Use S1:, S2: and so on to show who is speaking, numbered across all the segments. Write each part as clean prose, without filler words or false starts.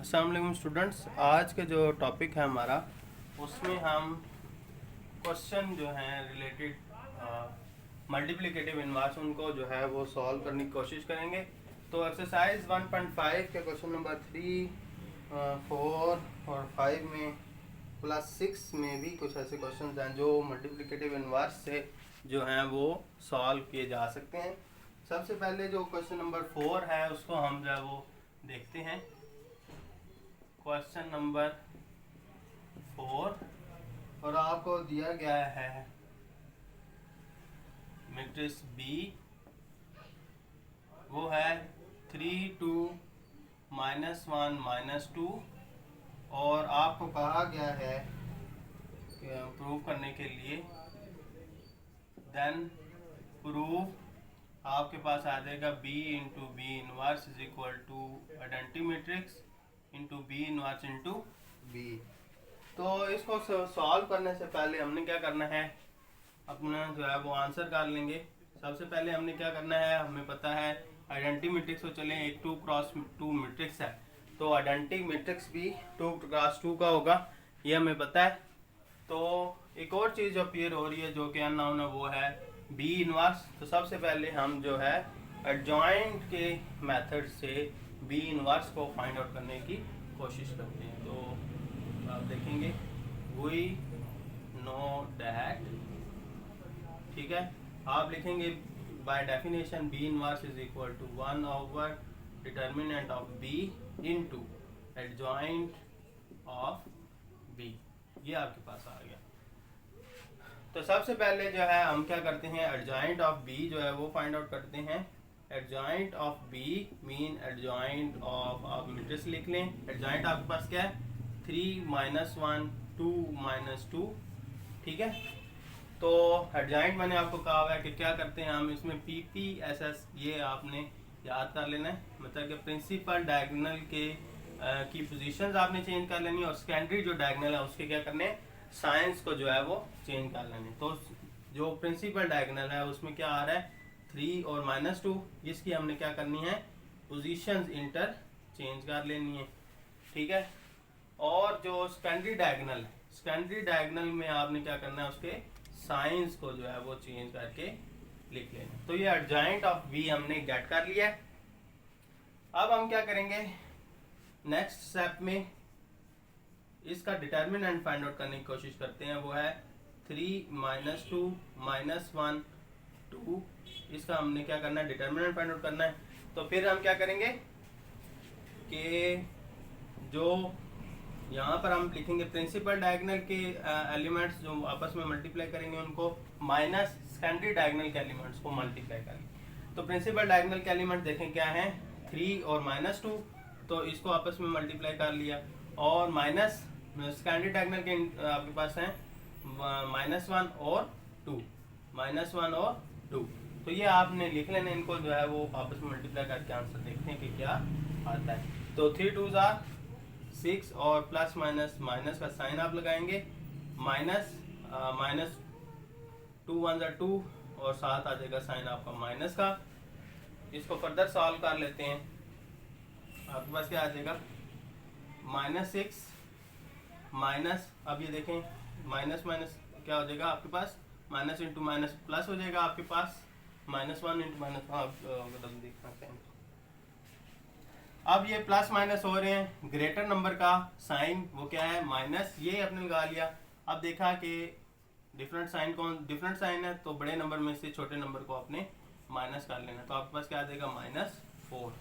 S1: अस्सलाम वालेकुम स्टूडेंट्स। आज का जो टॉपिक है हमारा उसमें हम क्वेश्चन जो हैं रिलेटेड मल्टीप्लिकेटिव इनवर्स उनको जो है वो सॉल्व करने की कोशिश करेंगे। तो एक्सरसाइज 1.5 के क्वेश्चन नंबर 3, 4 और 5 में प्लस 6 में भी कुछ ऐसे क्वेश्चन हैं जो मल्टीप्लिकेटिव इनवर्स से जो हैं वो सॉल्व किए जा सकते हैं। सबसे पहले जो क्वेश्चन नंबर 4 है उसको हम जो है वो देखते हैं। क्वेश्चन नंबर 4 और आपको दिया गया है मैट्रिक्स बी, वो है 3 2 -1 -2 और आपको कहा गया है प्रूव करने के लिए देन प्रूव आपके पास आ जाएगा B into B inverse is equal to identity matrix into B inverse into B. तो इसको सॉल्व करने से पहले हमने क्या करना है, अपना जो है वो आंसर कर लेंगे। सबसे पहले हमने क्या करना है, हमें पता है आइडेंटिटी मैट्रिक्स को चलें एक 2 क्रॉस 2 मैट्रिक्स है, तो आइडेंटिटी मैट्रिक्स भी 2 क्रॉस 2 का होगा, ये हमें पता है। तो एक और चीज़ जो अपीयर हो रही है जो कि अननोन है वो है बी इनवर्स। तो सबसे पहले हम जो है एडजॉइंट के मेथड से बी इनवर्स को फाइंड आउट करने की कोशिश करते हैं। तो आप देखेंगे वी नो दैट, ठीक है, आप लिखेंगे by definition B inverse is equal to 1 over determinant of B into adjoint of B. ये आपके पास आ गया। तो सबसे पहले जो है हम क्या करते हैं, एडजॉइंट ऑफ बी जो है वो फाइंड आउट करते हैं। Adjoint of B mean adjoint of, आप मैट्रिक्स लिख लें। एडजॉइंट आपके पास क्या है 3 -1 2 -2, ठीक है। तो एडजॉइंट मैंने आपको कहा हुआ है कि क्या करते हैं हम इसमें PPSS ये आपने याद कर लेना है, मतलब कि प्रिंसिपल डायगोनल के की पोजीशंस आपने चेंज कर लेनी है और सेकेंडरी जो डायगोनल है उसके क्या करने साइंस को जो है वो चेंज कर लेने। तो जो प्रिंसिपल डायगोनल है उसमें क्या आ रहा है 3 और -2, जिसकी हमने क्या करनी है पोजीशंस इंटर चेंज कर लेनी है, ठीक है। और जो सेकेंडरी डायगोनल है, सेकेंडरी डायगोनल में आपने क्या करना है उसके साइंस को जो है वो चेंज करके लिख लेना। तो ये एडजॉइंट ऑफ बी हमने गेट कर लिया है। अब हम क्या करेंगे नेक्स्ट स्टेप में इसका डिटर्मिनेंट फाइंड आउट करने की कोशिश करते हैं, वो है 3 -2 -1 2। इसका हमने क्या करना है डिटर्मिनेंट फाइंड आउट करना है। तो फिर हम क्या करेंगे कि जो यहाँ पर हम लिखेंगे प्रिंसिपल डायगोनल के एलिमेंट्स जो आपस में मल्टीप्लाई करेंगे उनको माइनस सेकेंडरी डायगोनल के एलिमेंट्स को मल्टीप्लाई करेंगे। तो प्रिंसिपल डायगोनल के एलिमेंट देखें क्या हैं 3 और -2, तो इसको आपस में मल्टीप्लाई कर लिया। और माइनस सेकेंडरी डायगोनल के आपके पास हैं -1 और 2, -1 और 2। तो ये आपने लिख लेना, इनको जो है वो आपस में मल्टीप्लाई करके आंसर देखते हैं कि क्या आता है। तो 3 2 6 और प्लस माइनस माइनस का साइन आप लगाएंगे, माइनस -2 1 2 और साथ आ जाएगा साइन आपका माइनस का। इसको फर्दर सॉल्व कर लेते हैं, आपके पास क्या आ जाएगा -6 माइनस, अब ये देखें माइनस माइनस क्या हो जाएगा आपके पास माइनस इंटू माइनस प्लस हो जाएगा आपके पास -1 इंटू माइनस, मतलब देखना चाहिए। अब ये प्लस माइनस हो रहे हैं, ग्रेटर नंबर का साइन वो क्या है माइनस, ये आपने लगा लिया। अब देखा कि डिफरेंट डिफरेंट साइन है, तो बड़े नंबर में से छोटे नंबर को आपने माइनस कर लेना। तो आपके पास क्या आ जाएगा -4।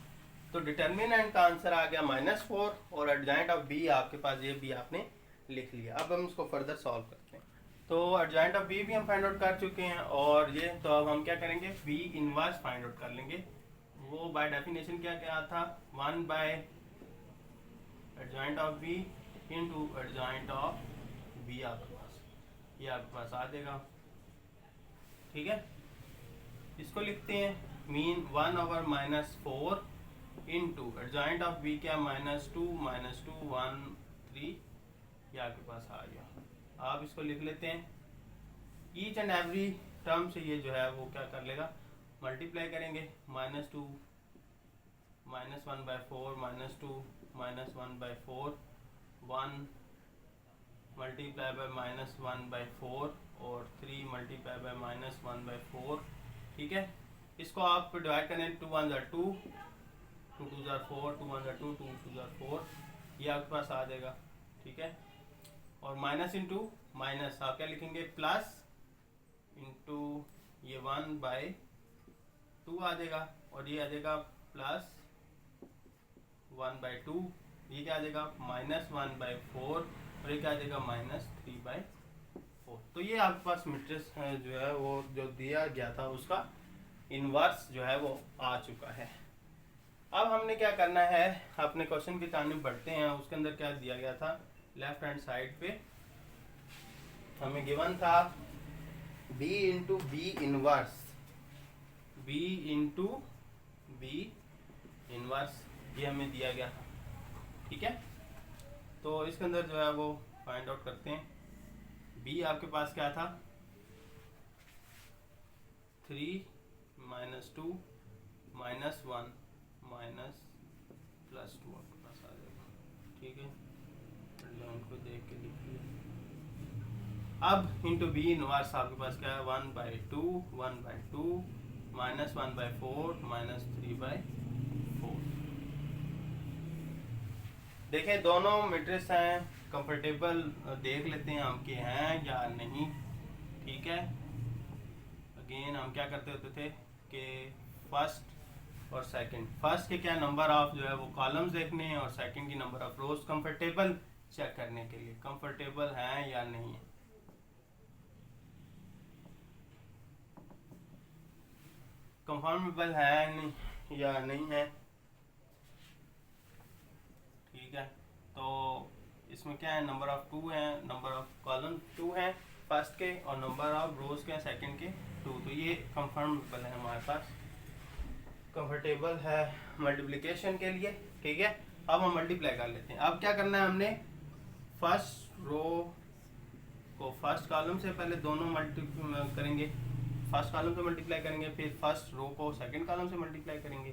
S1: तो डिटर्मिनेंट का आंसर आ गया -4 और एडजॉइंट ऑफ बी आपके पास ये भी आपने लिख लिया। अब हम इसको फर्दर सॉल्व करते हैं। तो एडजॉइंट ऑफ बी भी हम फाइंड आउट कर चुके हैं और ये तो अब हम क्या करेंगे बी इनवर्स फाइंड आउट कर लेंगे। वो बाय डेफिनेशन क्या क्या था 1 by adjoint of B into adjoint of B, आपके पास ये आपके पास आ जाएगा, ठीक है। इसको लिखते हैं मीन 1 ओवर -4 इनटू एडजॉइंट ऑफ बी क्या -2 -2 1 3, ये आपके पास आ गया। आप इसको लिख लेते हैं, ईच एंड एवरी टर्म से ये जो है वो क्या कर लेगा मल्टीप्लाई करेंगे, -2 -1/4 -2 माइनस 1/4, 1 मल्टीप्लाई बाय माइनस 1/4 और 3 मल्टीप्लाई बाय माइनस 1/4। ठीक है, इसको आप डिवाइड करें, 2 1 ज़ा 2, 2 2 ज़ा 4, 2 1 ज़ा 2, 2 2 ज़ा 4, ये आपके पास आ जाएगा। ठीक है, और माइनस इंटू माइनस आप क्या लिखेंगे, प्लस इंटू ये 1/2 आ जाएगा, और ये आ जाएगा प्लस 1/2, ये क्या आ जाएगा माइनस 1/4, और ये क्या आ जाएगा माइनस 3/4। तो ये आपके पास मैट्रिक्स जो है वो जो दिया गया था उसका इन्वर्स जो है वो आ चुका है। अब हमने क्या करना है, अपने क्वेश्चन की जानिब बढ़ते हैं। उसके अंदर क्या दिया गया था, लेफ्ट हैंड साइड पे हमें गिवन था b into B inverse, b into B inverse, ये हमें दिया गया था। ठीक है, तो इसके अंदर जो है वो फाइंड आउट करते हैं। b आपके पास क्या था, 3 माइनस 2 माइनस 1 माइनस प्लस 2 आपके पास आ जाएगा। ठीक है, लाइन को देख के लिखिए। अब इंटू बी इनवर्स आपके पास क्या है, 1/2 माइनस 1/4 माइनस 3/4। देखें दोनों मैट्रिक्स हैं, कंफर्टेबल देख लेते हैं हम कि हैं या नहीं। ठीक है, अगेन हम क्या करते होते थे कि फर्स्ट और सेकंड, फर्स्ट के क्या नंबर ऑफ जो है वो कॉलम्स देखने हैं, और सेकंड की number of rows comfortable check करने के लिए कंफर्टेबल हैं या नहीं है। कंफर्मेबल है नहीं या नहीं है। ठीक है, तो इसमें क्या है, नंबर ऑफ 2 है, नंबर ऑफ कॉलम 2 है फर्स्ट के, और नंबर ऑफ रोज के सेकंड के 2, तो ये कंफर्मेबल है हमारे पास, कंफर्टेबल है मल्टीप्लिकेशन के लिए। ठीक है, अब हम मल्टीप्लाई कर लेते हैं। अब क्या करना है, हमने फर्स्ट रो को फर्स्ट कॉलम से पहले दोनों मल्टीप्लाई करेंगे, फर्स्ट कॉलम से मल्टीप्लाई करेंगे, फिर फर्स्ट रो को सेकंड कॉलम से मल्टीप्लाई करेंगे,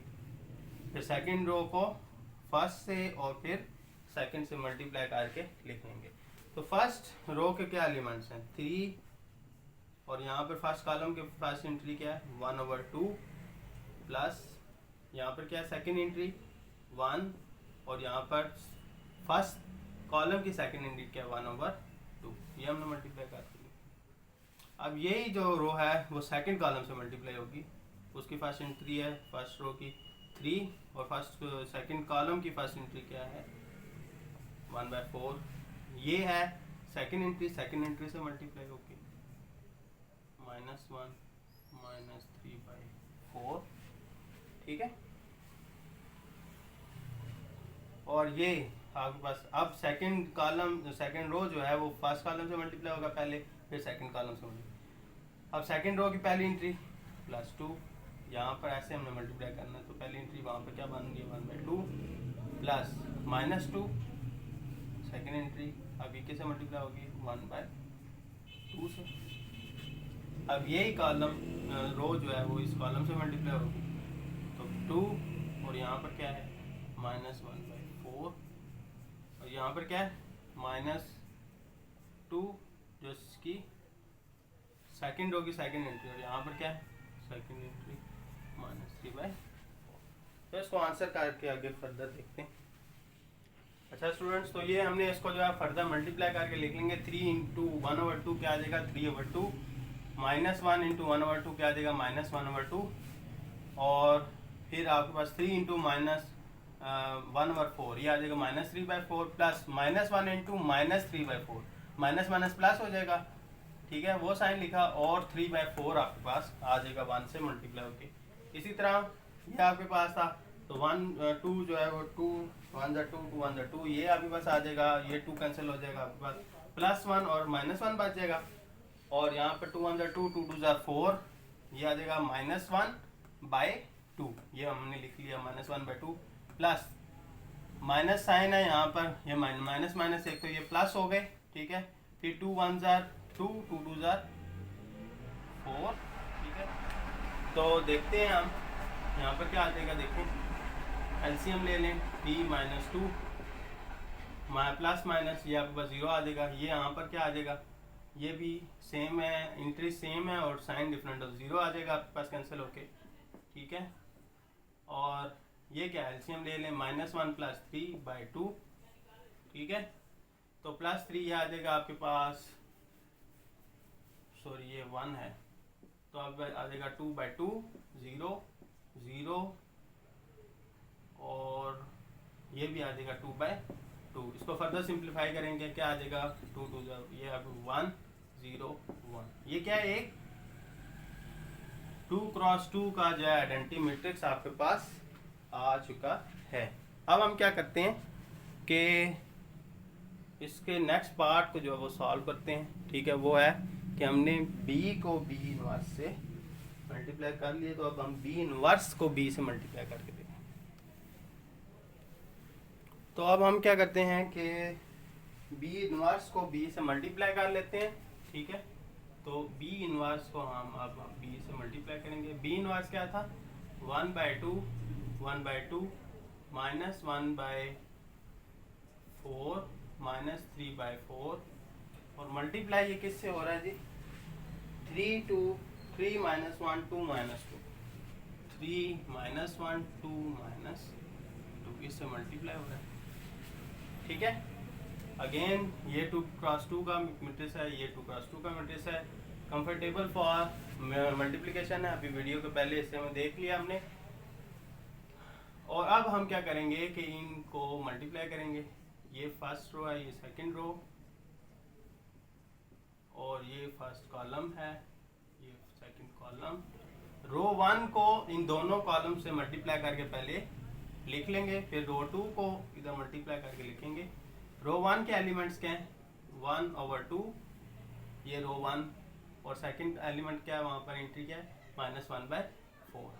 S1: फिर सेकंड रो को फर्स्ट से और फिर सेकंड से मल्टीप्लाई करके लिख लेंगे। तो फर्स्ट रो के क्या एलिमेंट्स हैं, 3, और यहाँ पर फर्स्ट कॉलम के फर्स्ट एंट्री क्या है 1/2, प्लस यहाँ पर क्या है सेकंड एंट्री 1, और यहाँ पर फर्स्ट कॉलम की सेकंड एंट्री क्या है 1/2, ये हमने मल्टीप्लाई कर दी। अब यही जो रो है वो सेकंड कॉलम से मल्टीप्लाई होगी, उसकी फर्स्ट एंट्री है फर्स्ट रो की 3, और फर्स्ट सेकंड कॉलम की फर्स्ट एंट्री क्या है 1/4, ये है सेकंड एंट्री से मल्टीप्लाई होगी -1 -3/4। ठीक है, और ये आपके पास अब सेकंड कॉलम सेकंड रो जो है वो फर्स्ट कॉलम से मल्टीप्लाई होगा पहले, फिर सेकंड कॉलम से मल्टीप्लाई। अब सेकंड रो की पहली एंट्री +2, यहाँ पर ऐसे हमने मल्टीप्लाई करना है, तो पहली एंट्री वहाँ पर क्या बन गई 1/2 प्लस -2 सेकंड एंट्री, अब ये कैसे मल्टीप्लाई होगी 1/2 से। अब यही कॉलम रो जो है वो इस कॉलम से मल्टीप्लाई होगी, तो 2, और यहाँ पर क्या है -1/4, और यहाँ पर क्या है -2 जो इसकी सेकंड रो की सेकंड एंट्री, और यहाँ पर क्या है सेकंड एंट्री -3/4। तो इसको आंसर करके आगे फर्दर देखते हैं। अच्छा स्टूडेंट्स, तो ये हमने इसको जो है फर्दर मल्टीप्लाई करके लिख लेंगे। 3 इंटू 1/2 क्या आ जाएगा 3/2, -1 इंटू 1/2 क्या आ जाएगा -1/2, और फिर आपके पास 3 इंटू -1/4 ये आ जाएगा -3/4, plus -1 into -3/4, minus minus plus हो जाएगा। ठीक है, वो साइन लिखा, और 3/4 आपके पास आ जाएगा 1 से मल्टीप्लाई होके। इसी तरह ये आपके पास था, तो 1 2 जो है वो 2 1 2 2 1 2, ये आपके पास आ जाएगा, ये 2 कैंसिल हो जाएगा आपके पास, +1 और -1 बच जाएगा, और यहाँ पर 2 1 2 2 2 4, ये आ जाएगा -1/2, ये हमने लिख लिया -1/2, प्लस माइनस साइन है यहाँ पर, ये माइनस माइनस एक, तो ये प्लस हो गए। ठीक है, फिर 2 1 2 2 2 4। ठीक है, तो देखते हैं हम यहाँ पर क्या आ जाएगा, देखें एलसीएम ले लें, 3 - 2 प्लस माइनस ये आपके पास 0 आ जाएगा। ये यहाँ पर क्या आ जाएगा, ये भी सेम है, इंट्री सेम है और साइन डिफरेंट हो, 0 आ जाएगा आपके पास कैंसिल होके, ठीक है। और ये क्या एलसीएम ले लें, -1 + 3/2, ठीक है। तो +3 आ जाएगा आपके पास, सॉरी ये 1 है, तो अब आ जाएगा 2/2, 0 0 और ये भी आ जाएगा 2/2। इसको फर्दर सिंप्लीफाई करेंगे, क्या आ जाएगा 2 2 ये अब 1 0 1। ये क्या है, एक 2x2 का जो है आइडेंटिटी मैट्रिक्स आपके पास आ चुका है। अब हम क्या करते हैं कि इसके नेक्स्ट पार्ट को जो है वो सॉल्व करते हैं, ठीक है। वो है कि हमने b को b इनवर्स से मल्टीप्लाई कर लिए, तो अब हम b इनवर्स को b से मल्टीप्लाई करके देखें। तो अब हम क्या करते हैं कि b इनवर्स को b से मल्टीप्लाई कर लेते हैं, ठीक है। तो b इनवर्स को हम अब b से मल्टीप्लाई करेंगे। b इनवर्स क्या था, 1/2 1/2 -1/4 -3/4 और मल्टीप्लाई ये किससे हो रहा है जी, 3 2 3 - 1 2 - 2 3 - 1 2 -2 इससे मल्टीप्लाई हो रहा है, ठीक है। अगेन ये 2x2 का मैट्रिक्स है, ये 2x2 का मैट्रिक्स है, कंफर्टेबल फॉर मल्टीप्लिकेशन है। अभी वीडियो के पहले इससे में देख लिया हमने। और अब हम क्या करेंगे कि इनको मल्टीप्लाई करेंगे। ये फर्स्ट रो है, ये सेकंड रो, और ये फर्स्ट कॉलम है, ये सेकंड कॉलम। रो 1 को इन दोनों कॉलम से मल्टीप्लाई करके पहले लिख लेंगे, फिर रो 2 को इधर मल्टीप्लाई करके लिखेंगे। रो 1 के एलिमेंट्स क्या हैं, 1/2, ये रो 1, और सेकंड एलिमेंट क्या है, वहाँ पर एंट्री क्या है, -1/4।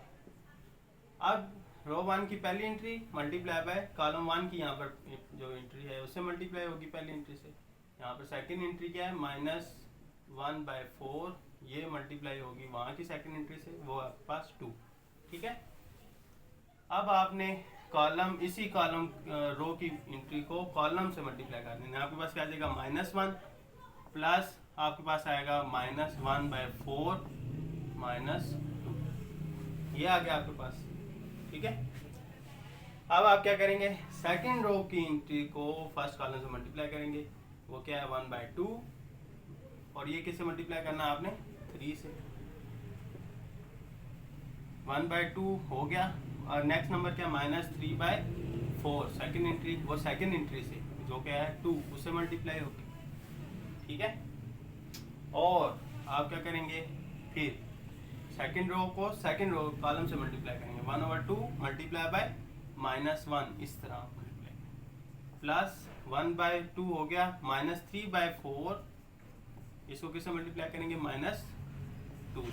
S1: अब रो 1 की पहली एंट्री मल्टीप्लाई बाय कॉलम 1 की यहाँ पर जो एंट्री है उससे मल्टीप्लाई होगी पहली एंट्री से। यहाँ पर सेकंड एंट्री क्या है, -1/4, ये मल्टीप्लाई होगी वहाँ की सेकंड एंट्री से, वो आपके पास 2, ठीक है। अब आपने कॉलम, इसी कॉलम रो की एंट्री को कॉलम से मल्टीप्लाई कर देना। आपके पास क्या आ जाएगा, -1 प्लस आपके पास आएगा -1/4 -2, ये आ गया आपके पास, ठीक है। अब आप क्या करेंगे, सेकंड रो की एंट्री को फर्स्ट कॉलम से मल्टीप्लाई करेंगे, वो क्या है 1/2, और ये किससे मल्टीप्लाई करना है आपने, 3 से। 1/2 हो गया, और नेक्स्ट नंबर क्या, -3/4 सेकंड एंट्री, वो सेकंड एंट्री से जो क्या है 2, उससे मल्टीप्लाई होगी, ठीक है। और आप क्या करेंगे, फिर सेकंड रो को सेकंड रो कॉलम से मल्टीप्लाई करेंगे, 1/2 मल्टीप्लाई बाय -1, इस तरह मल्टीप्लाई, प्लस 1/2 हो गया, -3/4, इसको किससे मल्टीप्लाई करेंगे, -2 से।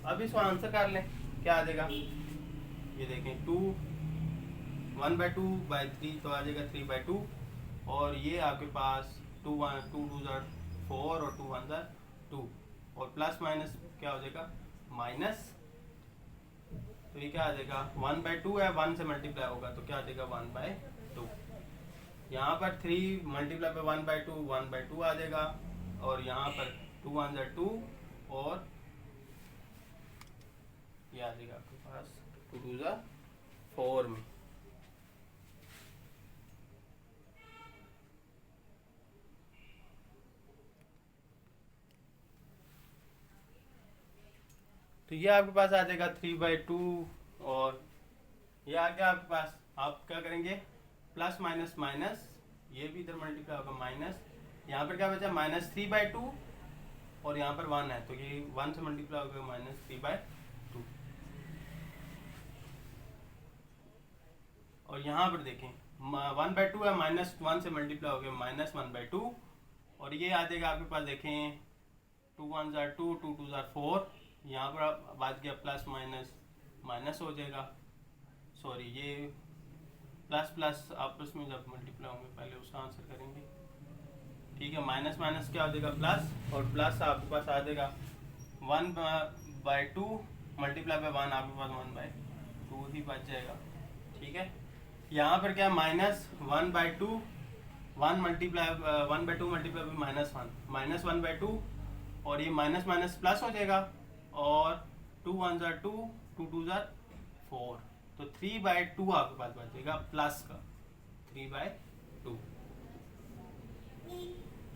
S1: अब इसको आंसर कर लें, क्या आ जाएगा, ये देखें 1/2/3 तो आ जाएगा 3/2, और ये आपके पास 2 2 4 और 2 1 2, और प्लस माइनस क्या हो जाएगा, माइनस, तो ये क्या आ जाएगा, 1/2 है, 1 से मल्टीप्लाई होगा तो क्या आ जाएगा 1/2। यहाँ पर 3 मल्टीप्लाई पे 1/2 आ जाएगा, और यहाँ पर 2 1 2, और ये आ जाएगा आपके पास 2 2 4 में। तो ये आपके पास आ जाएगा 3/2, और ये आ गया आपके पास। आप क्या करेंगे, प्लस माइनस माइनस, ये भी इधर मल्टीप्लाई होगा माइनस, यहाँ पर क्या बचा -3/2, और यहाँ पर 1 है तो ये 1 से मल्टीप्लाई होगा -3/2। और यहाँ पर देखें 1/2 है, -1 से मल्टीप्लाई हो गया -1/2, और ये आ जाएगा आपके पास, देखें 2 1 2 2 2 4, यहाँ पर बात किया प्लस माइनस माइनस हो जाएगा, सॉरी ये प्लस प्लस आपस में जब मल्टीप्लाई होंगे पहले उसका आंसर करेंगे, ठीक है। माइनस माइनस क्या हो जाएगा प्लस, और प्लस आपके पास आ जाएगा 1/2 मल्टीप्लाई बाय 1, आपके पास 1/2 ही बच जाएगा, ठीक है। यहाँ पर क्या -1/2 1 मल्टीप्लाई 1/2 मल्टीप्लाई बाई -1 और ये माइनस माइनस प्लस हो जाएगा और 2 1 ज़ा 2 2 2 ज़ा 4 तो 3/2 आपके पास बचेगा प्लस का 3/2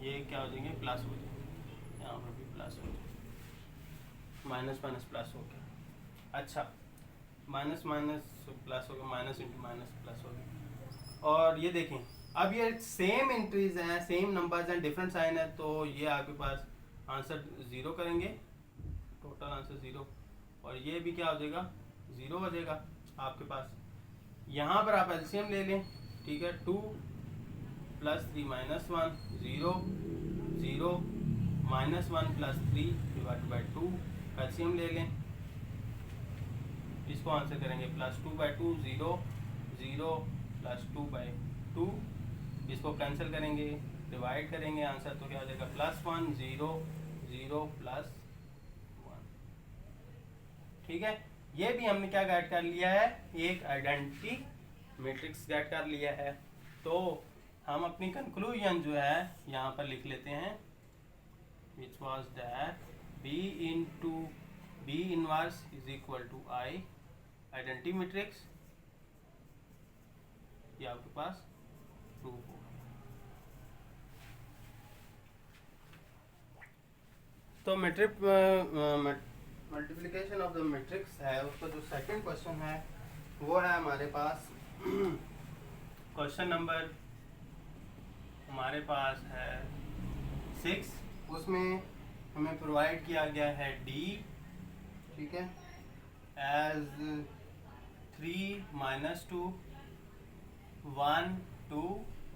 S1: ये क्या हो जाएंगे प्लस हो जाएंगे यहाँ पर भी प्लस हो जाएगा माइनस माइनस प्लस हो गया अच्छा माइनस माइनस प्लस हो गया माइनस इंटू माइनस प्लस हो गया और ये देखें अब ये सेम एंट्रीज हैं सेम नंबर्स हैं डिफरेंट साइन है तो ये आपके पास आंसर 0 करेंगे टोटल आंसर 0 और ये भी क्या हो जाएगा 0 हो जाएगा आपके पास यहाँ पर आप एलसीएम ले लें ठीक है 2 + 3 - 1 0 0 -1 + 3 / 2 एलसीएम ले लें इसको आंसर करेंगे +2/2 0 0 + 2/2 इसको कैंसिल करेंगे डिवाइड करेंगे आंसर तो क्या हो जाएगा +1 0 0 + 1 ठीक है ये भी हमने क्या गेट कर लिया है एक आइडेंटिटी मैट्रिक्स गेट कर लिया है तो हम अपनी कंक्लूजन जो है यहाँ पर लिख लेते हैं which was that B into B inverse is equal to I identity matrix ये आपके पास प्रूफ होगा तो matrix multiplication of the matrix है उसका जो सेकंड क्वेश्चन है वो है हमारे पास क्वेश्चन नंबर हमारे पास है 6 उसमें हमें प्रोवाइड किया गया है D ठीक है एज 3 - 2 1 2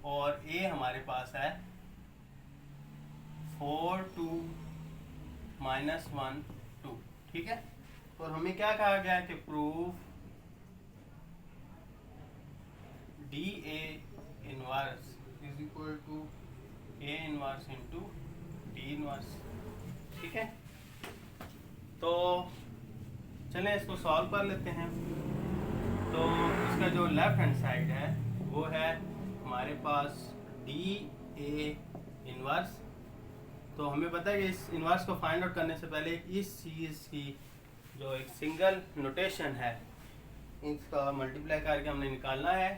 S1: और A हमारे पास है 4 2 -1 2 ठीक है और हमें क्या कहा गया है कि proof DA inverse is equal to A inverse into D inverse ठीक है तो चलें इसको सॉल्व कर लेते हैं तो इसका जो लेफ्ट हैंड साइड है वो है हमारे पास DA इनवर्स तो हमें पता है कि इस इनवर्स को फाइंड आउट करने से पहले इस चीज़ की जो एक सिंगल नोटेशन है इसका मल्टीप्लाई करके हमने निकालना है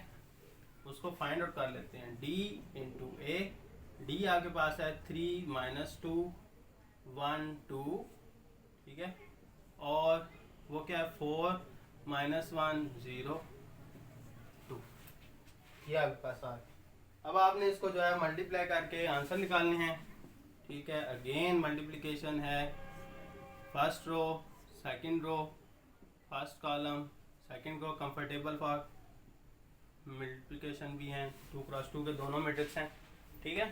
S1: उसको फाइंड आउट कर लेते हैं D इंटू A D आपके पास है 3 - 2 1 2 ठीक है और वो क्या है 4 - 1 0 2 ये आपके पास आ गया अब आपने इसको जो है मल्टीप्लाई करके आंसर निकालने हैं ठीक है अगेन मल्टीप्लिकेशन है first row second row first column second row comfortable for multiplication भी हैं 2 × 2 के दोनों मैट्रिक्स हैं ठीक है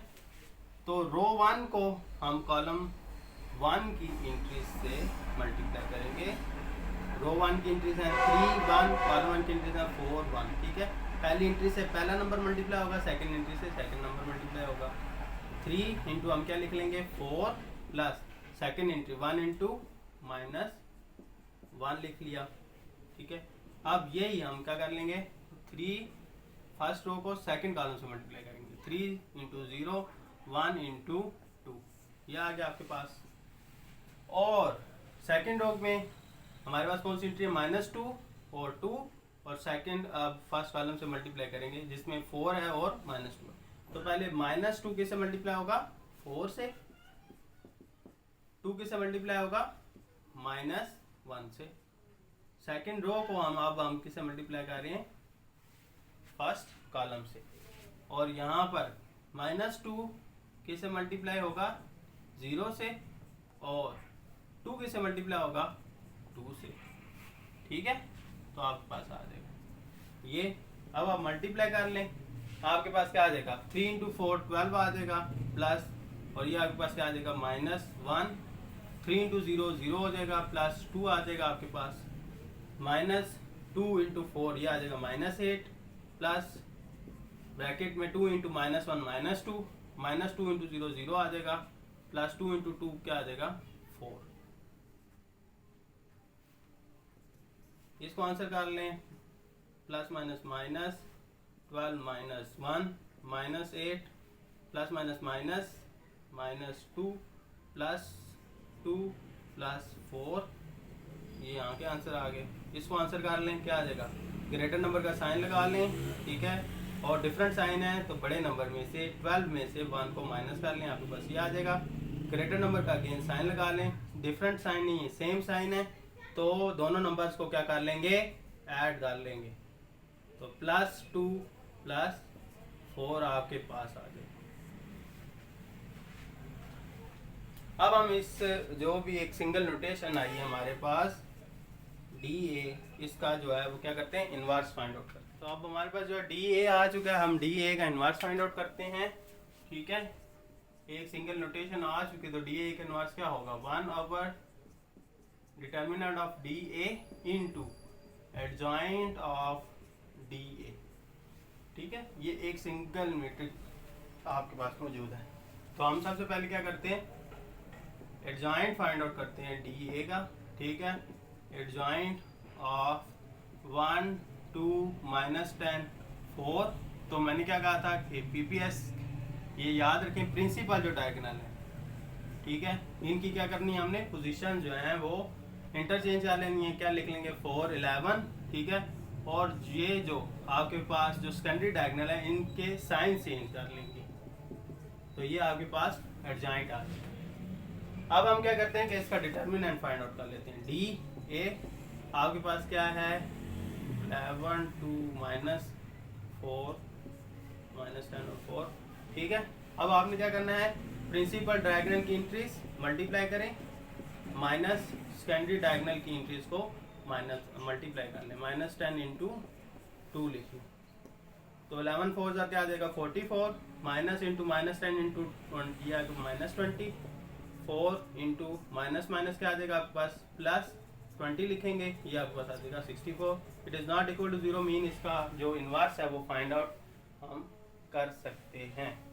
S1: तो रो 1 को हम कॉलम 1 की एंट्रीज से मल्टीप्लाई करेंगे रो 1 की एंट्रीज हैं 3 1 कॉलम 1 की एंट्रीज हैं 4 1 ठीक है पहली एंट्री से पहला नंबर मल्टीप्लाई होगा सेकंड एंट्री से सेकंड नंबर मल्टीप्लाई होगा 3 इंटू हम क्या लिख लेंगे 4 प्लस सेकंड एंट्री 1 इंटू -1 लिख लिया ठीक है अब यही हम क्या कर लेंगे 3 फर्स्ट रो को सेकंड कॉलम से मल्टीप्लाई करेंगे 3 इंटू 0 1 इंटू 2 यह आ गया आपके पास और सेकंड रो में हमारे पास कौन सी एंट्री है -2 और 2 और सेकंड अब फर्स्ट कॉलम से मल्टीप्लाई करेंगे जिसमें 4 है और -2 है तो पहले -2 किससे मल्टीप्लाई होगा 4 से 2 किससे मल्टीप्लाई होगा -1 से सेकंड रो को हम किससे मल्टीप्लाई कर रहे हैं फर्स्ट कॉलम से और यहाँ पर -2 किससे मल्टीप्लाई होगा 0 से और 2 किससे मल्टीप्लाई होगा 2 से ठीक है तो आपके पास आ जाएगा ये अब आप मल्टीप्लाई कर लें आपके पास क्या आ जाएगा 3 × 4 12 आ जाएगा प्लस और ये आपके पास क्या आ जाएगा -1 3 × 0 0 हो जाएगा प्लस 2 आ जाएगा आपके पास -2 × 4 ये आ जाएगा -8 प्लस ब्रैकेट में 2 × -1 -2 -2 × 0 0 आ जाएगा प्लस 2 × 2 क्या आ जाएगा 4 इसको आंसर कर लें plus minus minus 12 - 1 -8 plus minus minus -2 +2 +4, ये यहाँ के आंसर आ गए। इसको आंसर कर लें, क्या आ जाएगा, ग्रेटर नंबर का साइन लगा लें, ठीक है, और डिफरेंट साइन है तो बड़े नंबर में से 12 में से 1 को माइनस कर लें, आपके पास ये आ जाएगा। ग्रेटर नंबर का अगेन साइन लगा लें, डिफरेंट साइन नहीं है, सेम साइन है, तो दोनों नंबर्स को क्या कर लेंगे, ऐड कर लेंगे, तो +2 +4 आपके पास आ जाएगा। अब हम इस जो भी एक सिंगल नोटेशन आई है हमारे पास DA, इसका जो है वो क्या करते हैं, इनवर्स फाइंड आउट करते हैं। तो अब हमारे पास जो है DA आ चुका है, हम DA का इनवर्स फाइंड आउट करते हैं, ठीक है। एक सिंगल नोटेशन आ चुकी है, तो DA का इनवर्स क्या होगा, 1/, determinant of DA into adjoint of DA, ठीक है। ये एक सिंगल मैट्रिक्स आपके पास मौजूद है। तो हम सबसे पहले क्या करते हैं, एडजॉइंट फाइंड आउट करते हैं DA का, ठीक है। एडजॉइंट ऑफ 1 2 -10 4, तो मैंने क्या कहा था कि PPS, ये याद रखें, प्रिंसिपल जो डायगोनल है, ठीक है, इनकी क्या करनी है, हमने पोजीशन जो है वो इंटरचेंज कर लेनी है। क्या लिख लेंगे, 4 11, ठीक है, और ये जो आपके पास जो सेकेंडरी डायगोनल है इनके साइन चेंज कर लेंगे, तो ये आपके पास एडजॉइंट आ जाएगा। अब हम क्या करते हैं कि इसका डिटर्मिनेंट फाइंड आउट कर लेते हैं। DA आपके पास क्या है, 11 2 -4 -10 और 4, ठीक है। अब आपने क्या करना है, प्रिंसिपल डायगोनल की एंट्रीज मल्टीप्लाई करें, माइनस सेकेंडरी डायगोनल की एंट्रीज को माइनस मल्टीप्लाई कर लें, -10 × 2 लिखिए, तो 11 4 क्या आ जाएगा, 44, माइनस इंटू -10 × 20 या तो -20, 4 इंटू माइनस माइनस क्या आ जाएगा आपके पास, +20 लिखेंगे, ये आपके पास आ जाएगा 64। It is not equal to 0 mean इसका जो इनवर्स है वो फाइंड आउट हम कर सकते हैं।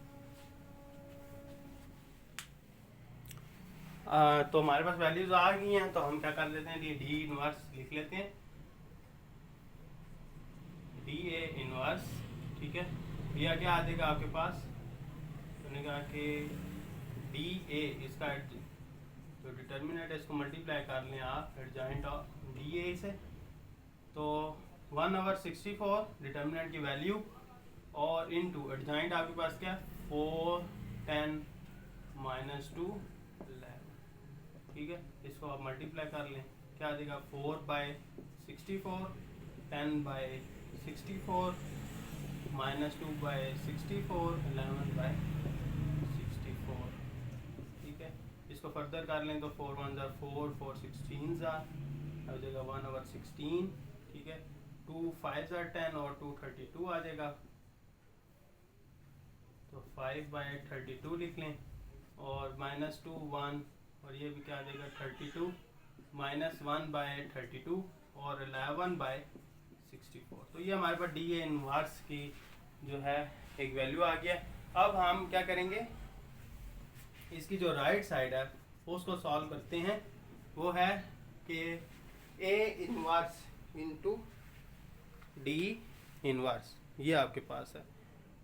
S1: तो हमारे पास वैल्यूज आ गई हैं, तो हम क्या कर लेते हैं, D इनवर्स लिख लेते हैं, DA इनवर्स, ठीक है। ये क्या आ जाएगा आपके पास, मैंने कहा कि DA इसका जो डिटर्मिनेंट है इसको मल्टीप्लाई कर लें आप एडजॉइंट ऑफ DA से, तो 1/64 डिटर्मिनेंट की वैल्यू, और इनटू एडजॉइंट आपके पास क्या, 4 10 -2 11, ठीक है। इसको आप मल्टीप्लाई कर लें, क्या आ जाएगा, 4/64, 10/64, -2/64, 11/64, ठीक है। इसको फर्दर कर लें तो 4 1 4 4 16 आ जाएगा 1/16, ठीक है। 2 5 10 और 2 32 आ जाएगा, तो 5/32 लिख लें, और -2 1, और ये भी क्या आ जाएगा 32, -1/32 और 11/64। तो ये हमारे पास DA इनवर्स की जो है एक वैल्यू आ गया। अब हम क्या करेंगे, इसकी जो राइट साइड है उसको सॉल्व करते हैं, वो है कि A inverse into D inverse, ये आपके पास है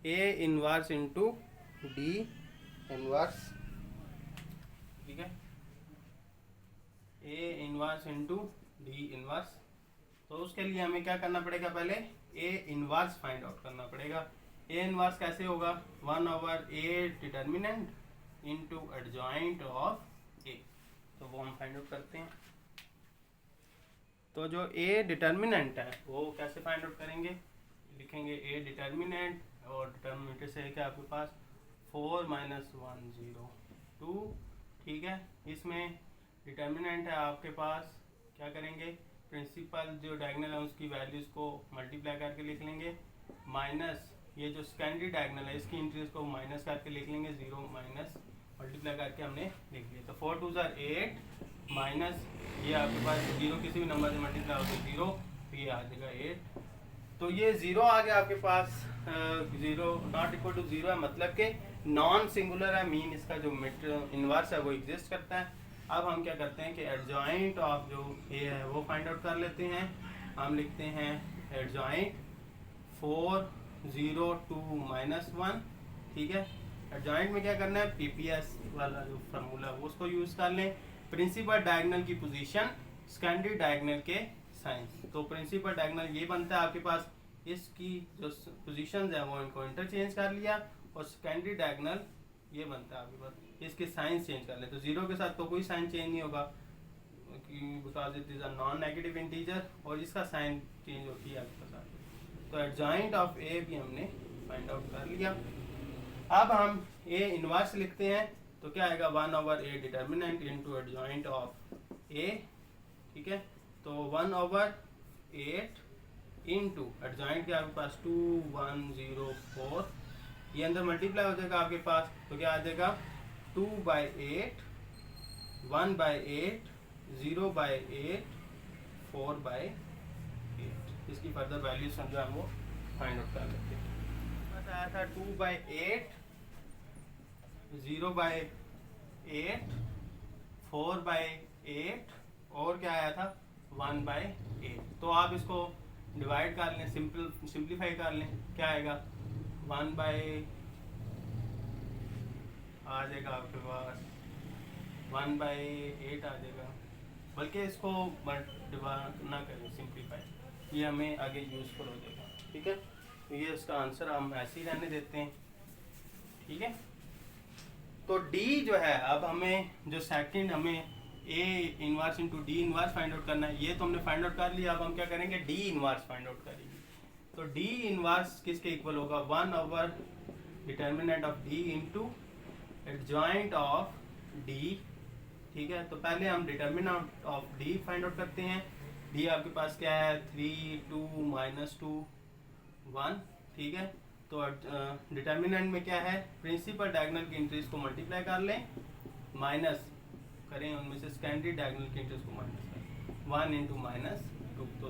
S1: A inverse into D inverse, ठीक है, A inverse into D inverse. तो उसके लिए हमें क्या करना पड़ेगा, पहले A इनवर्स फाइंड आउट करना पड़ेगा। A इनवर्स कैसे होगा, 1/A determinant into adjoint of A, तो वो हम फाइंड आउट करते हैं। तो जो A डिटर्मिनेंट है वो कैसे फाइंड आउट करेंगे, लिखेंगे A डिटर्मिनेंट, और डिटर्मिनेंट से क्या आपके पास 4 - 1 0 2, ठीक है। इसमें डिटर्मिनेंट है आपके पास, क्या करेंगे, प्रिंसिपल जो डायगोनल है उसकी वैल्यूज़ को मल्टीप्लाई करके लिख लेंगे, माइनस ये जो सेकेंडरी डायगोनल है इसकी एंट्रीज को माइनस करके लिख लेंगे, 0 माइनस मल्टीप्लाई करके हमने लिख लिया, तो 4 2 8 माइनस ये आपके पास 0 किसी भी नंबर से मल्टीप्लाई होगा 0, तो ये आ जाएगा 8, तो ये 0 आ गया आपके पास, 0 नॉट इक्वल टू 0 है, मतलब कि नॉन सिंगुलर है, मीन इसका जो इनवर्स है वो एग्जिस्ट करता है। अब हम क्या करते हैं कि एडजॉइंट ऑफ जो A है वो फाइंड आउट कर लेते हैं। हम लिखते हैं एडजॉइंट 4 0 2 -1, ठीक है, एडजॉइंट में क्या करना है, पीपीएस वाला जो फार्मूला वो उसको यूज कर लें। प्रिंसिपल डायगोनल की पोजीशन, सेकेंडरी डायगोनल के साइंस। तो प्रिंसिपल डायगोनल ये बनता है आपके पास, इसकी जो पोजीशंस है वो इनको इंटरचेंज कर लिया, और सेकेंडरी डायगोनल ये बनता है आपके पास, इसके साइंस चेंज कर ले। तो जीरो के साथ तो कोई साइन चेंज नहीं होगा because it is a non negative integer, और इसका साइन चेंज होती है आपके पास। तो एडजॉइंट ऑफ ए भी हमने फाइंड आउट कर लिया। अब हम ए इनवर्स लिखते हैं, तो क्या आएगा 1/a determinant into adjoint of a, ठीक है। तो 1/8 इनटू एडजॉइंट के आपके पास 2 1 0 4, ये अंदर मल्टीप्लाई हो जाएगा आपके पास, तो क्या आ जाएगा 2/8 1/8 0/8 4/8। इसकी फर्दर वैल्यू समझो हम वो फाइंड आउट कर लेते हैं। बस आया था 2/8 0/8 4/8, और क्या आया था 1/8। तो आप इसको डिवाइड कर लें, सिंप्लीफाई कर लें, क्या आएगा 1 आ जाएगा आपके पास 1/8 आ जाएगा, बल्कि इसको डिवाइड ना करें, सिंप्लीफाई, ये हमें आगे यूजफुल हो जाएगा, ठीक है। तो ये इसका आंसर हम ऐसे ही रहने देते हैं, ठीक है। तो डी जो है, अब हमें जो सेकंड हमें A inverse into D inverse find out करना है, ये तो हमने फाइंड आउट कर लिया। अब हम क्या करेंगे, डी इनवर्स फाइंड आउट करेंगे। तो डी इनवर्स किसके इक्वल होगा, 1 determinant of D into adjoint of D, ठीक है। तो पहले हम determinant of D find out करते हैं। डी आपके पास क्या है 3 2 -2 1, ठीक है। तो डिटर्मिनेंट में क्या है, प्रिंसिपल डायगोनल की एंट्रीज को मल्टीप्लाई कर लें, माइनस करें उनमें से सेकेंडरी डायगोनल की एंट्रीज को माइनस करें, 1 × -2, तो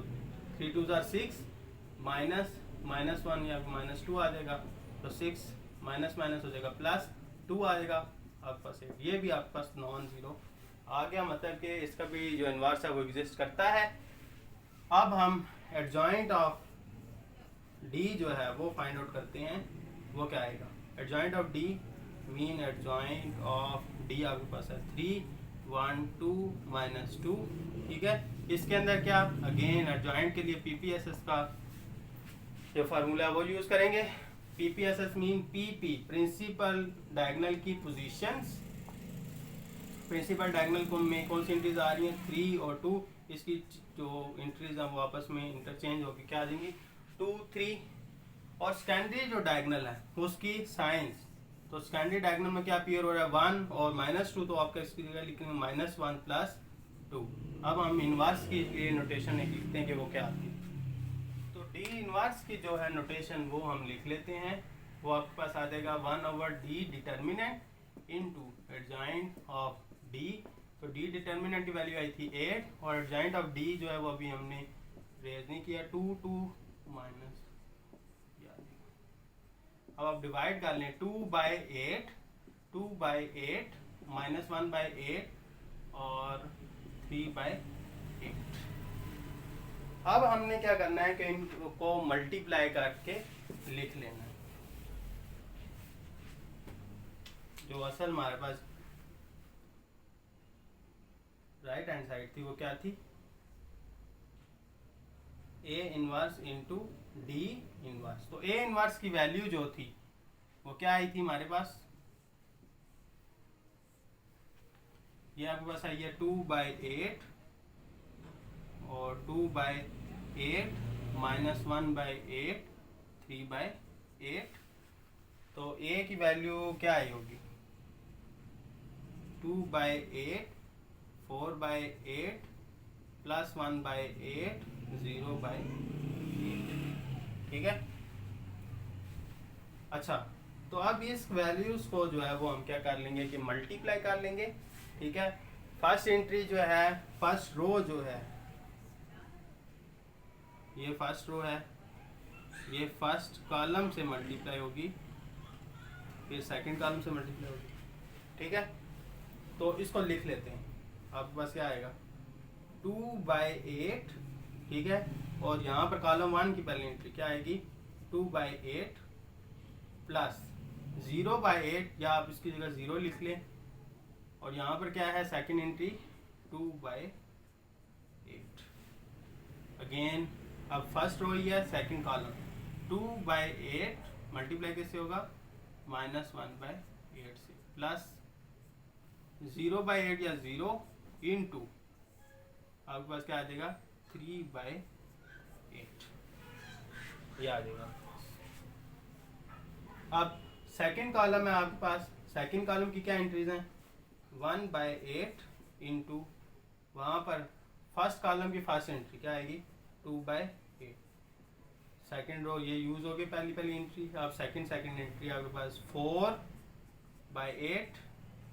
S1: 3 2 = 6, -1 या -2 आ जाएगा, तो 6 माइनस हो जाएगा, +2 आ जाएगा आपके पास। ये भी आपके पास नॉन जीरो आ गया, मतलब कि इसका भी जो इनवर्स है वो एग्जिस्ट करता है। अब हम एडजॉइंट ऑफ डी जो है वो फाइंड आउट करते हैं, वो क्या आएगा, adjoint of D mean adjoint of D आपके पास है 3 1 2 -2, ठीक है। इसके अंदर क्या, अगेन एडजॉइंट के लिए पीपीएसएस का जो फार्मूला है वो यूज करेंगे। पीपीएसएस मीन पीपी, प्रिंसिपल डायगोनल की पोजीशंस। प्रिंसिपल डायगोनल को में कौन सी एंट्रीज आ रही हैं, 3 और 2, इसकी जो एंट्रीज हैं वो आपस में इंटरचेंज होकर क्या आ जाएंगी 2 3। और सेकेंडरी जो डायगोनल है उसकी साइंस, तो सेकेंडरी डायगोनल में क्या अपीयर हो रहा है 1 और -2, तो आपका इसकी जगह लिखेंगे -1 + 2। अब हम इनवर्स की नोटेशन लिखते हैं कि वो क्या आती है। तो डी इनवर्स की जो है नोटेशन वो हम लिख लेते हैं, वो आपके पास आ जाएगा 1/d determinant into adjoint of D. तो डी डिटर्मिनेंट की वैल्यू आई थी 8, और एडजॉइंट ऑफ डी जो है वो अभी हमने रेज नहीं किया, 2 2 माइनस, अब आप डिवाइड कर लें 2/8 2/8 -1/8 और 3/8। अब हमने क्या करना है कि इनको मल्टीप्लाई करके लिख लेना है। जो असल हमारे पास राइट हैंड साइड थी वो क्या थी, A inverse into D inverse. तो ए इनवर्स की वैल्यू जो थी वो क्या आई थी हमारे पास, ये आपके पास आई है 2/8 और 2/8 -1/8 3/8। तो ए की वैल्यू क्या आई होगी 2/8 4/8 +1/8 0/8, ठीक है। अच्छा, तो अब इस वैल्यूज को जो है वो हम क्या कर लेंगे कि मल्टीप्लाई कर लेंगे, ठीक है। फर्स्ट एंट्री जो है, फर्स्ट रो जो है, ये फर्स्ट रो है, ये फर्स्ट कॉलम से मल्टीप्लाई होगी, फिर सेकंड कॉलम से मल्टीप्लाई होगी, ठीक है। तो इसको लिख लेते हैं, आपके पास क्या आएगा 2/8, ठीक है। और यहाँ पर कॉलम 1 की पहली एंट्री क्या आएगी 2/8 प्लस 0/8 या आप इसकी जगह 0 लिख लें, और यहाँ पर क्या है सेकंड एंट्री 2/8। अगेन अब फर्स्ट रो ही है, सेकंड कॉलम 2/8 मल्टीप्लाई कैसे होगा, -1/8 से, प्लस 0/8 या 0 इंटू आपके पास क्या आ जाएगा 3/8, ये आ जाएगा। अब सेकंड कॉलम है आपके पास, सेकंड कॉलम की क्या एंट्रीज हैं, 1/8 इंटू वहाँ पर फर्स्ट कॉलम की फर्स्ट एंट्री क्या आएगी 2/8। सेकंड रो ये यूज होगी पहली एंट्री। अब सेकंड एंट्री आपके पास 4/8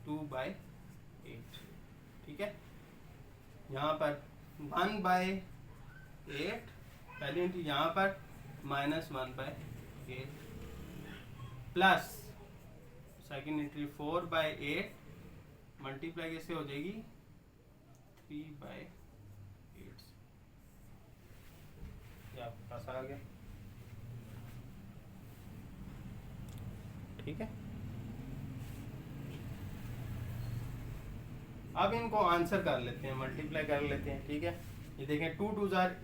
S1: 2/8, ठीक है। यहाँ पर 1/8 पहली एंट्री, यहाँ पर -1/8 प्लस सेकंड एंट्री 4/8 मल्टीप्लाई कैसे हो जाएगी 3/8 से, ये आपके पास आ गया, ठीक है। अब इनको आंसर कर लेते हैं, मल्टीप्लाई कर लेते हैं, ठीक है। ये देखें 2 2 ज़ार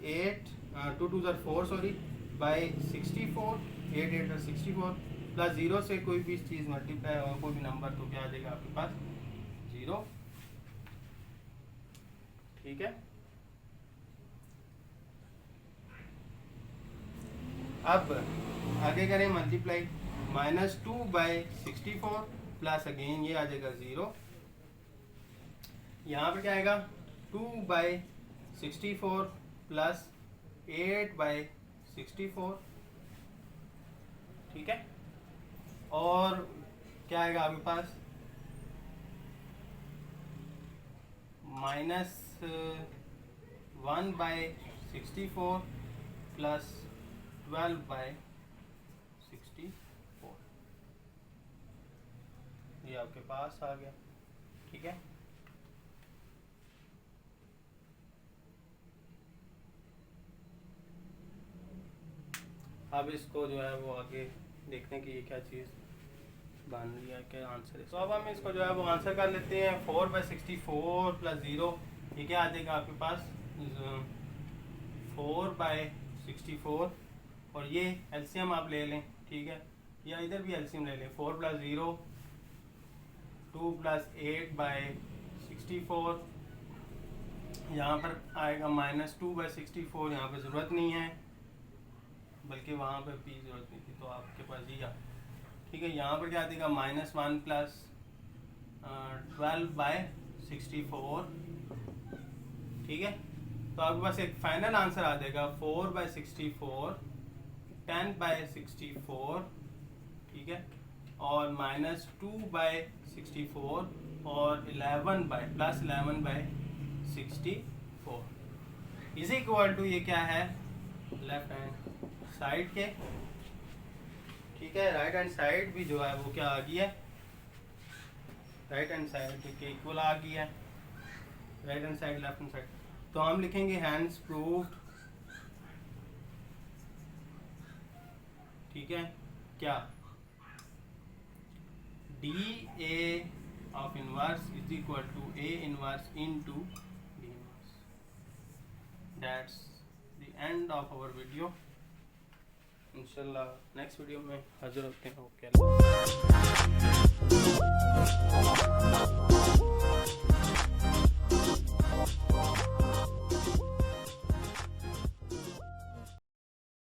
S1: 4 सॉरी बाई 64, 8 8 64 प्लस 0 से कोई भी चीज़ मल्टीप्लाई और कोई भी नंबर तो क्या आ जाएगा आपके पास 0, ठीक है। अब आगे करें मल्टीप्लाई, -2/64 प्लस अगेन ये आ जाएगा 0, यहाँ पर क्या आएगा 2/64 प्लस 8/64, ठीक है। और क्या आएगा आपके पास -1/64 प्लस 12/64, ये आपके पास आ गया, ठीक है। अब इसको जो है वो आगे देखने की ये क्या चीज़ बन रही है, क्या आंसर है। तो अब हम इसको जो है वो आंसर कर लेते हैं। 4/64 प्लस 0 ये क्या आ जाएगा आपके पास 4/64, और ये एलसीएम आप ले लें, ठीक है, या इधर भी एलसीएम ले लें। 4 + 0 2 + 8/64, यहाँ पर आएगा -2/64, यहाँ पर ज़रूरत नहीं है, बल्कि वहाँ पर भी ज़रूरत नहीं थी, तो आपके पास ये आ, ठीक है। यहाँ पर क्या देगा -1 + 12/64, ठीक है। तो आपके पास एक फाइनल आंसर आ जाएगा 4/64, 10/64, ठीक है, और -2/64 और 11/64 इज इक्वल टू ये क्या है लेफ्ट हैंड साइड के, ठीक है। राइट हैंड साइड भी जो है वो क्या आ गई है, राइट हैंड साइड के इक्वल आ गई है, right hand side left hand side. तो हम लिखेंगे हैंड्स प्रूव्ड, ठीक है, क्या DA of inverse is equal to A inverse into B inverse. That's the end of our video. इंशाल्लाह नेक्स्ट वीडियो में हाजिर होते हैं। ओके।